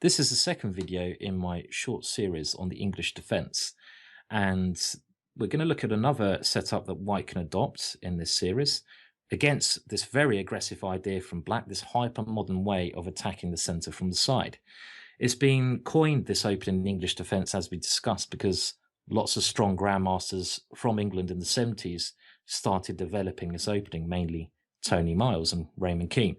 This is the second video in my short series on the English defence, and we're going to look at another setup that White can adopt in this series against this very aggressive idea from Black, this hyper-modern way of attacking the centre from the side. It's been coined, this opening English defence, as we discussed, because lots of strong grandmasters from England in the 70s started developing this opening, mainly Tony Miles and Raymond Keane.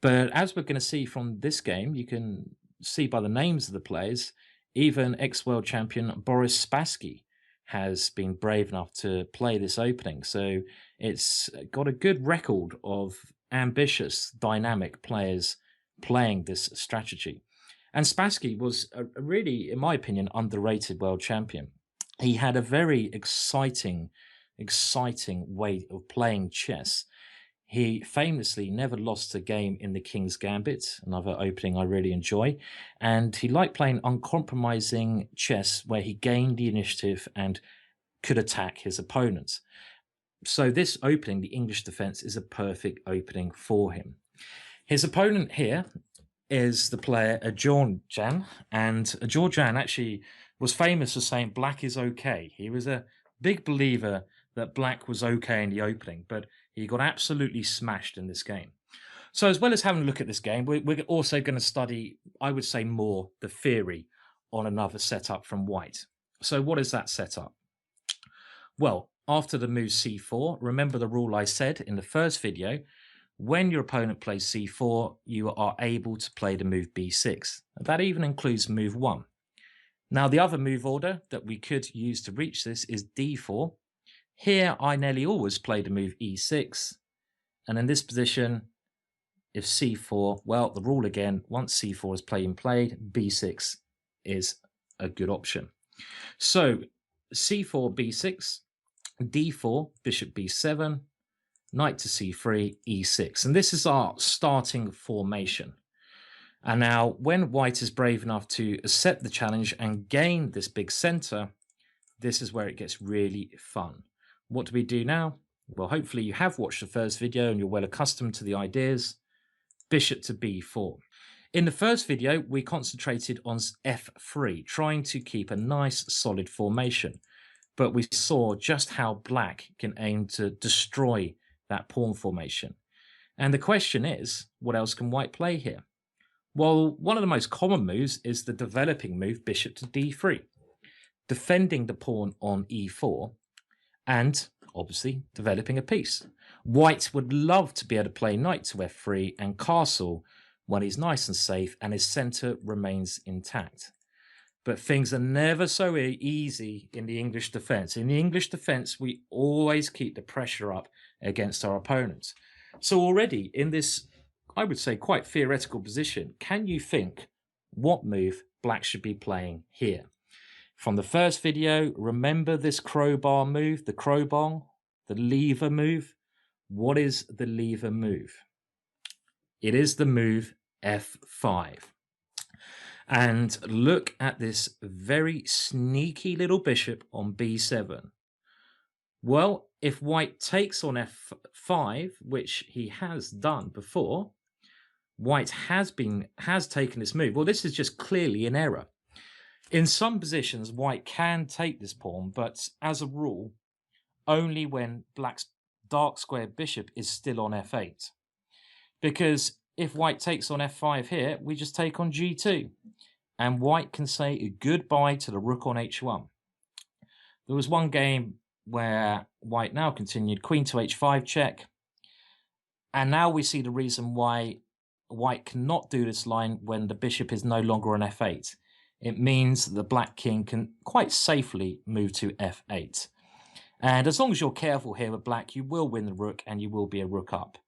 But as we're going to see from this game, you can see by the names of the players, even ex-world champion Boris Spassky has been brave enough to play this opening. So it's got a good record of ambitious, dynamic players playing this strategy. And Spassky was a really, in my opinion, underrated world champion. He had a very exciting way of playing chess. He famously never lost a game in the King's Gambit, another opening I really enjoy. And he liked playing uncompromising chess where he gained the initiative and could attack his opponents. So this opening, the English defence, is a perfect opening for him. His opponent here is the player Georgian, and Georgian actually was famous for saying Black is okay. He was a big believer that Black was okay in the opening, but he got absolutely smashed in this game. So as well as having a look at this game, we're also going to study, I would say, more the theory on another setup from White. So what is that setup? Well, after the move c4, remember the rule I said in the first video, when your opponent plays c4, you are able to play the move b6. That even includes move 1. Now, the other move order that we could use to reach this is d4. Here, I nearly always play the move e6. And in this position, if c4, well, the rule again, once c4 is played, b6 is a good option. So c4, b6, d4, bishop b7, knight to c3, e6. And this is our starting formation. And now, when White is brave enough to accept the challenge and gain this big center, this is where it gets really fun. What do we do now? Well, hopefully you have watched the first video and you're well accustomed to the ideas. Bishop to b4. In the first video, we concentrated on f3, trying to keep a nice solid formation. But we saw just how Black can aim to destroy that pawn formation. And the question is, what else can White play here? Well, one of the most common moves is the developing move bishop to d3, defending the pawn on e4 and obviously developing a piece. White would love to be able to play knight to f3 and castle when he's nice and safe and his center remains intact. But things are never so easy in the English defence. In the English defence, we always keep the pressure up against our opponents. So already in this, I would say, quite theoretical position, can you think what move Black should be playing here? From the first video, remember this crowbar move, the crowbar, the lever move? What is the lever move? It is the move f5. And look at this very sneaky little bishop on b7. Well, if White takes on f5, which he has done before, White has taken this move. Well, this is just clearly an error. In some positions, White can take this pawn, but as a rule, only when Black's dark square bishop is still on f8. Because if White takes on f5 here, we just take on g2. And White can say goodbye to the rook on h1. There was one game where White now continued queen to h5 check. And now we see the reason why White cannot do this line when the bishop is no longer on f8. It means that the Black king can quite safely move to f8. And as long as you're careful here with Black, you will win the rook and you will be a rook up.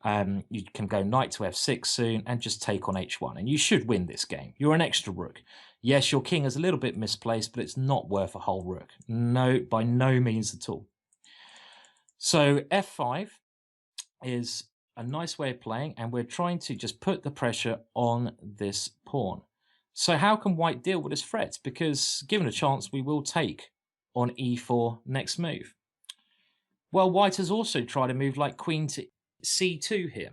You can go knight to f6 soon and just take on h1. And you should win this game. You're an extra rook. Yes, your king is a little bit misplaced, but it's not worth a whole rook. No, by no means at all. So f5 is a nice way of playing, and we're trying to just put the pressure on this pawn. So how can White deal with this threat? Because given a chance, we will take on e4 next move. Well, White has also tried a move like queen to c2 here.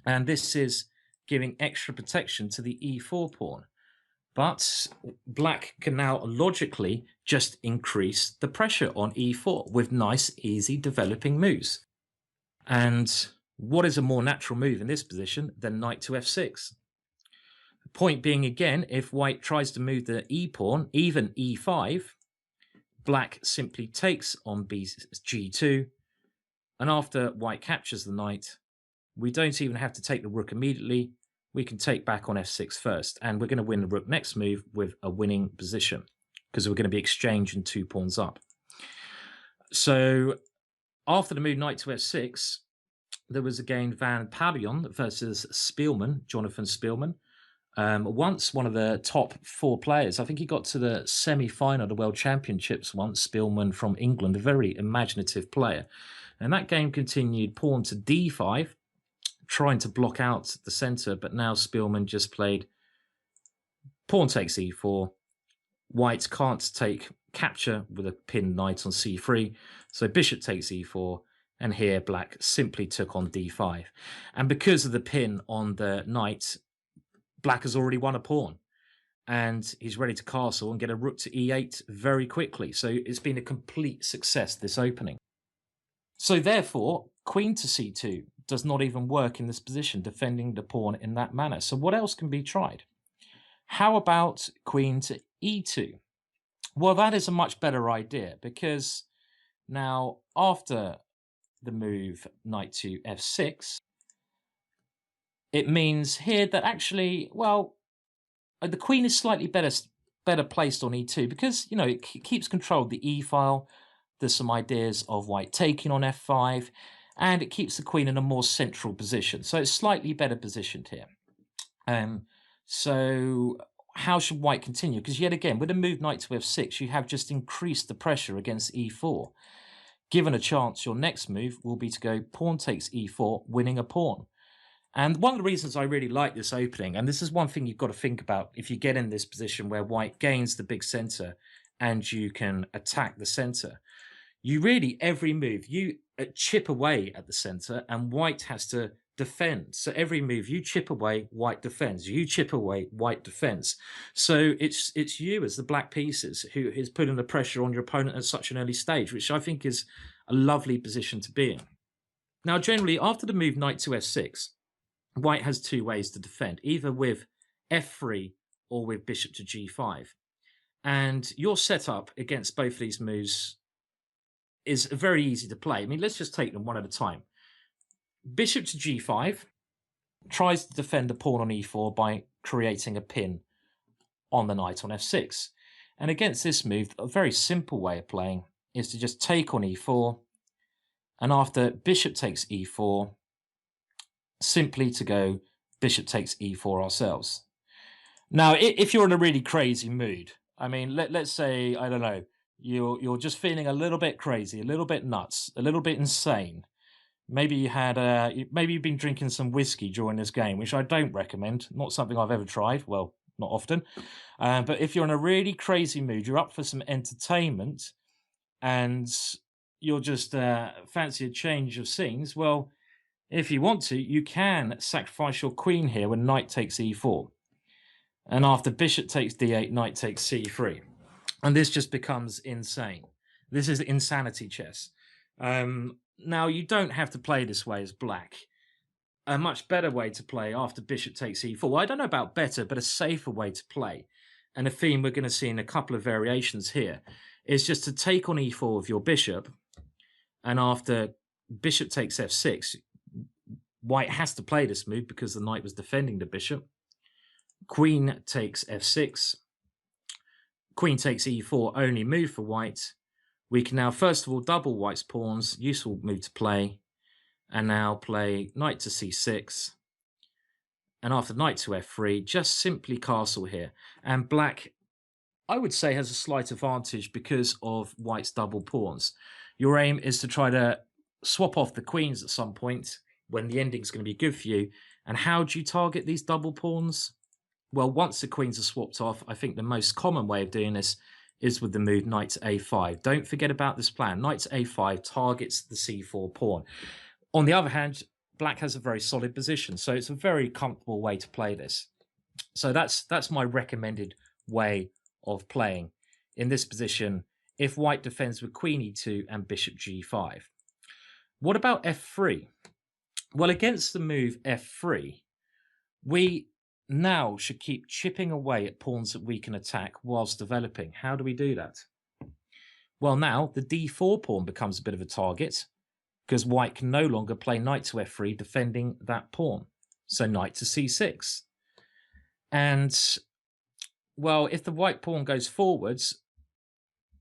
And this is giving extra protection to the e4 pawn. But black can now logically just increase the pressure on e4 with nice, easy developing moves. And what is a more natural move in this position than knight to f6? The point being, again, if white tries to move the e pawn, even e5, black simply takes on g2. And after white captures the knight, we don't even have to take the rook immediately. We can take back on f6 first, and we're going to win the rook next move with a winning position because we're going to be exchanging 2 pawns up. So after the move knight to f6, there was again Van Palion versus Spielman, Jonathan Spielman. Once one of the top 4 players. I think he got to the semi-final of the World Championships once, Spielman from England, a very imaginative player. And that game continued pawn to d5, trying to block out the center, but now Spielman just played pawn takes e4. White can't take capture with a pinned knight on c3, so bishop takes e4, and here black simply took on d5. And because of the pin on the knight, black has already won a pawn, and he's ready to castle and get a rook to e8 very quickly. So it's been a complete success, this opening. So therefore, queen to c2 does not even work in this position, defending the pawn in that manner. So what else can be tried? How about queen to e2? Well, that is a much better idea, because now after the move knight to f6, it means here that actually, well, the queen is slightly better placed on e2 because, you know, it keeps control of the e file. There's some ideas of white taking on f5, and it keeps the queen in a more central position. So it's slightly better positioned here. So how should white continue? Because yet again, with a move knight to f6, you have just increased the pressure against e4. Given a chance, your next move will be to go pawn takes e4, winning a pawn. And one of the reasons I really like this opening, and this is one thing you've got to think about if you get in this position where white gains the big center and you can attack the center, you really, every move, you chip away at the center and white has to defend. So every move you chip away, white defends. You chip away, white defends. So it's you as the black pieces who is putting the pressure on your opponent at such an early stage, which I think is a lovely position to be in. Now, generally, after the move knight to f6, white has 2 ways to defend, either with f3 or with bishop to g5. And your setup against both of these moves is very easy to play. I mean, let's just take them one at a time. Bishop to g5 tries to defend the pawn on e4 by creating a pin on the knight on f6. And against this move, a very simple way of playing is to just take on e4, and after bishop takes e4, simply to go bishop takes e4 ourselves. Now, if you're in a really crazy mood, I mean, let's say, I don't know, you're just feeling a little bit crazy, a little bit nuts, a little bit insane. Maybe you had maybe you've been drinking some whiskey during this game, which I don't recommend. Not something I've ever tried. Well, not often. But if you're in a really crazy mood, you're up for some entertainment, and you're just fancy a change of scenes. Well, if you want to, you can sacrifice your queen here when knight takes e4. And after bishop takes d8, knight takes c3. And this just becomes insane. This is insanity chess. Now, you don't have to play this way as black. A much better way to play after bishop takes e4. Well, I don't know about better, but a safer way to play, and a theme we're going to see in a couple of variations here, is just to take on e4 with your bishop, and after bishop takes f6, white has to play this move because the knight was defending the bishop. Queen takes f6. Queen takes e4, only move for white. We can now, first of all, double white's pawns, useful move to play, and now play knight to c6. And after knight to f3, just simply castle here. And black, I would say, has a slight advantage because of white's double pawns. Your aim is to try to swap off the queens at some point when the ending's going to be good for you. And how do you target these double pawns? Well, once the queens are swapped off, I think the most common way of doing this is with the move knight to a5. Don't forget about this plan. Knight to a5 targets the c4 pawn. On the other hand, black has a very solid position. So it's a very comfortable way to play this. So that's my recommended way of playing in this position if white defends with queen e2 and bishop g5. What about f3? Well, against the move f3, we now should keep chipping away at pawns that we can attack whilst developing. How do we do that? Well, now the d4 pawn becomes a bit of a target because white can no longer play knight to f3 defending that pawn. So knight to c6. And, well, if the white pawn goes forwards,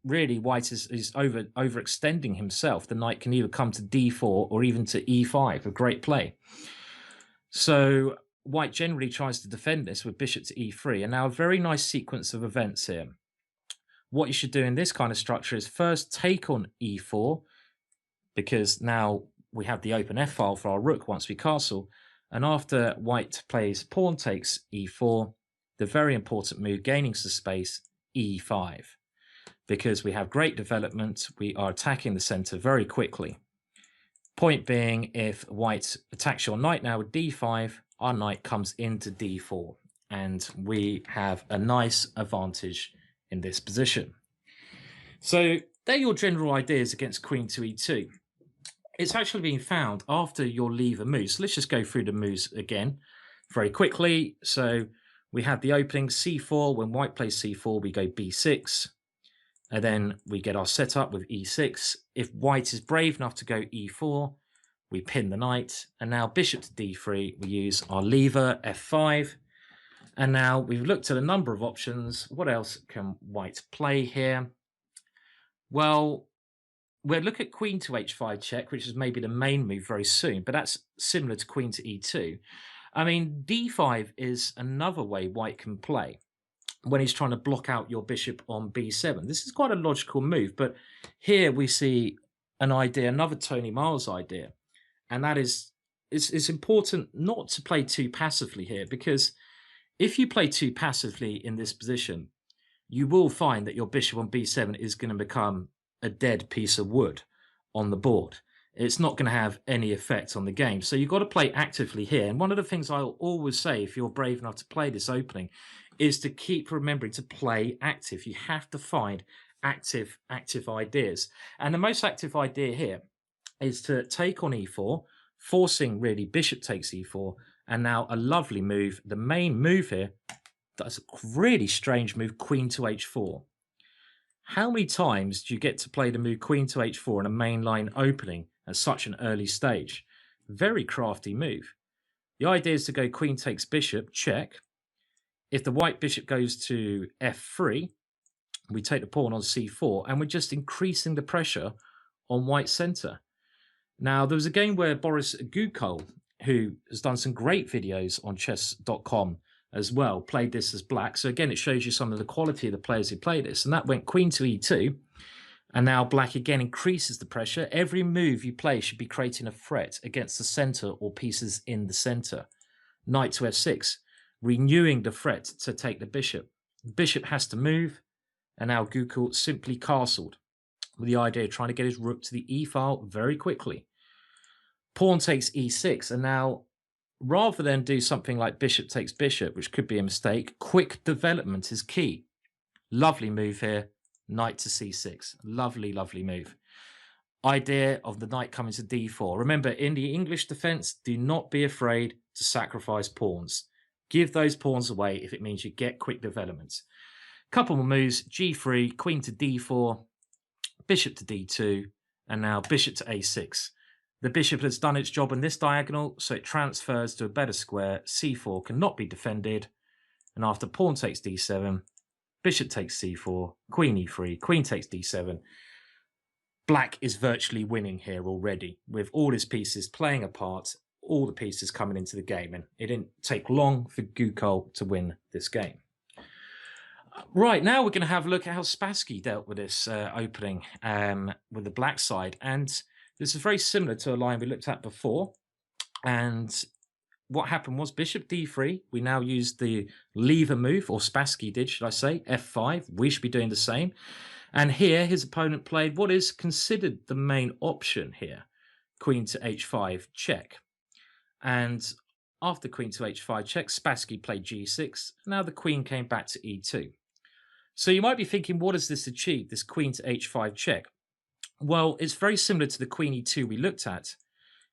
really white is overextending himself. The knight can either come to d4 or even to e5, a great play. So white generally tries to defend this with bishop to e3, and now a very nice sequence of events here. What you should do in this kind of structure is first take on e4, because now we have the open f-file for our rook once we castle, and after white plays pawn takes e4, the very important move, gaining some space, e5. Because we have great development, we are attacking the center very quickly. Point being, if white attacks your knight now with d5, our knight comes into d4, and we have a nice advantage in this position. So they're your general ideas against queen to e2. It's actually been found after your lever moves. So let's just go through the moves again very quickly. So we have the opening c4. When white plays c4, we go b6. And then we get our setup with e6. If white is brave enough to go e4, we pin the knight. And now bishop to d3, we use our lever, f5. And now we've looked at a number of options. What else can white play here? Well, we'll look at queen to h5 check, which is maybe the main move very soon, but that's similar to queen to e2. I mean, d5 is another way white can play when he's trying to block out your bishop on b7. This is quite a logical move, but here we see an idea, another Tony Miles idea, and that is it's important not to play too passively here, because if you play too passively in this position, you will find that your bishop on b7 is going to become a dead piece of wood on the board. It's not going to have any effect on the game. So you've got to play actively here. And one of the things I'll always say, if you're brave enough to play this opening, is to keep remembering to play active. You have to find active ideas. And the most active idea here is to take on e4, forcing really bishop takes e4, and now a lovely move. The main move here, that's a really strange move, queen to h4. How many times do you get to play the move queen to h4 in a mainline opening at such an early stage? Very crafty move. The idea is to go queen takes bishop, check. If the white bishop goes to f3, we take the pawn on c4, and we're just increasing the pressure on white's center. Now, there was a game where Boris Gukol, who has done some great videos on chess.com as well, played this as black. So again, it shows you some of the quality of the players who play this. And that went queen to e2. And now black again increases the pressure. Every move you play should be creating a threat against the center or pieces in the center. Knight to f6, renewing the threat to take the bishop. The bishop has to move. And now Gukol simply castled with the idea of trying to get his rook to the e-file very quickly. Pawn takes e6, and now rather than do something like bishop takes bishop, which could be a mistake, quick development is key. Lovely move here, knight to c6. Lovely, lovely move. Idea of the knight coming to d4. Remember, in the English defense, do not be afraid to sacrifice pawns. Give those pawns away if it means you get quick development. Couple more moves, g3, queen to d4, bishop to d2, and now bishop to a6. The bishop has done its job in this diagonal, so it transfers to a better square. c4 cannot be defended. And after pawn takes d7, bishop takes c4, queen e3, queen takes d7. Black is virtually winning here already, with all his pieces playing a part, all the pieces coming into the game. And it didn't take long for Gukol to win this game. Right, now we're going to have a look at how Spassky dealt with this opening with the black side. And this is very similar to a line we looked at before. And what happened was bishop d3. We now used the lever move, or Spassky did, should I say, f5. We should be doing the same. And here his opponent played what is considered the main option here, queen to h5 check. And after queen to h5 check, Spassky played g6. Now the queen came back to e2. So you might be thinking, what does this achieve, this queen to h5 check? Well, it's very similar to the queen e2 we looked at,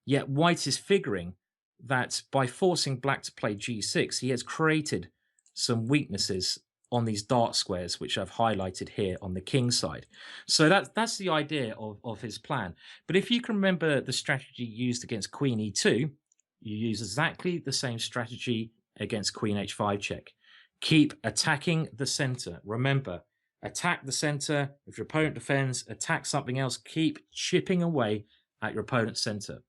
yet white is figuring that by forcing black to play g6, he has created some weaknesses on these dark squares, which I've highlighted here on the king side. So that's the idea of his plan. But if you can remember the strategy used against queen e2, you use exactly the same strategy against queen h5 check. Keep attacking the center. Remember, attack the center. If your opponent defends, attack something else. Keep chipping away at your opponent's center.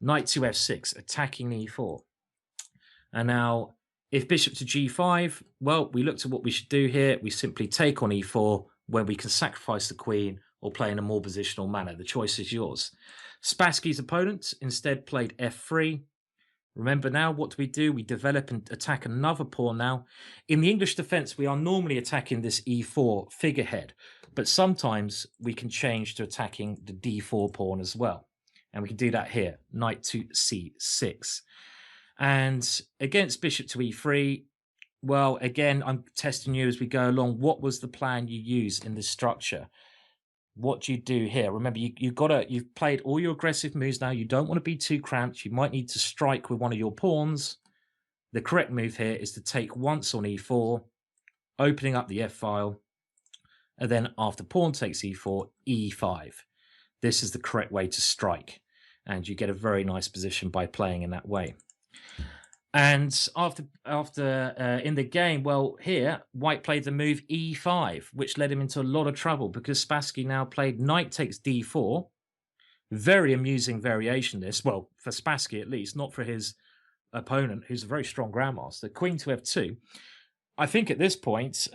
Knight to f6, attacking e4. And now, if bishop to g5, well, we looked at what we should do here. We simply take on e4 when we can sacrifice the queen or play in a more positional manner. The choice is yours. Spassky's opponent instead played f3. Remember now, what do? We develop and attack another pawn now. In the English defense, we are normally attacking this e4 figurehead, but sometimes we can change to attacking the d4 pawn as well. And we can do that here, knight to c6. And against bishop to e3, well, again, I'm testing you as we go along. What was the plan you used in this structure? What do you do here? Remember, you've played all your aggressive moves now. You don't want to be too cramped. You might need to strike with one of your pawns. The correct move here is to take once on e4, opening up the f-file, and then after pawn takes e4, e5. This is the correct way to strike, and you get a very nice position by playing in that way. And after in the game, well, here, white played the move e5, which led him into a lot of trouble because Spassky now played knight takes d4. Very amusing variation, this. Well, for Spassky at least, not for his opponent, who's a very strong grandmaster. Queen to f2. I think at this point,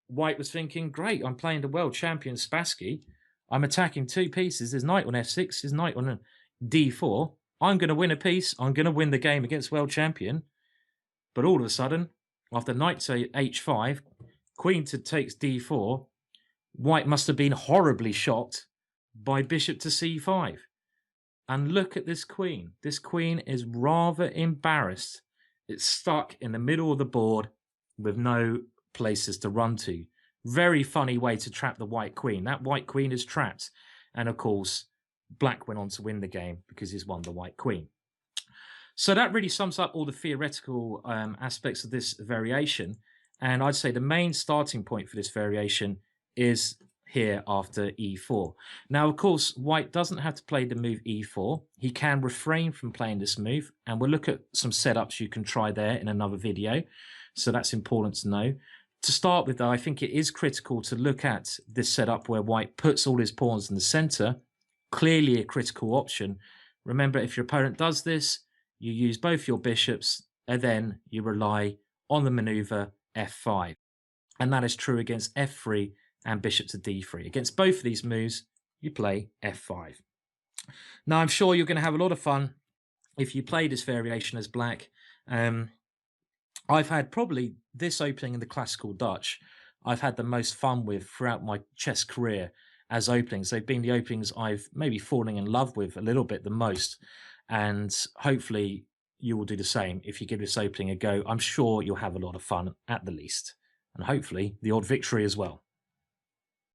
white was thinking, great, I'm playing the world champion Spassky. I'm attacking two pieces. His knight on f6, his knight on d4. I'm going to win a piece. I'm going to win the game against world champion. But all of a sudden, after knight to h5, queen to takes d4, white must have been horribly shocked by bishop to c5. And look at this queen. This queen is rather embarrassed. It's stuck in the middle of the board with no places to run to. Very funny way to trap the white queen. That white queen is trapped. And of course, black went on to win the game because he's won the white queen. So that really sums up all the theoretical aspects of this variation. And I'd say the main starting point for this variation is here after e4. Now, of course, white doesn't have to play the move e4. He can refrain from playing this move. And we'll look at some setups you can try there in another video. So that's important to know. To start with, though, I think it is critical to look at this setup where white puts all his pawns in the center. Clearly a critical option. Remember, if your opponent does this, you use both your bishops and then you rely on the maneuver f5. And that is true against f3 and bishop to d3. Against both of these moves, you play f5. Now, I'm sure you're going to have a lot of fun if you play this variation as black. I've had probably this opening in the classical Dutch, I've had the most fun with throughout my chess career as openings. They've been the openings I've maybe fallen in love with a little bit the most. And hopefully you will do the same if you give this opening a go. I'm sure you'll have a lot of fun at the least. And hopefully the odd victory as well.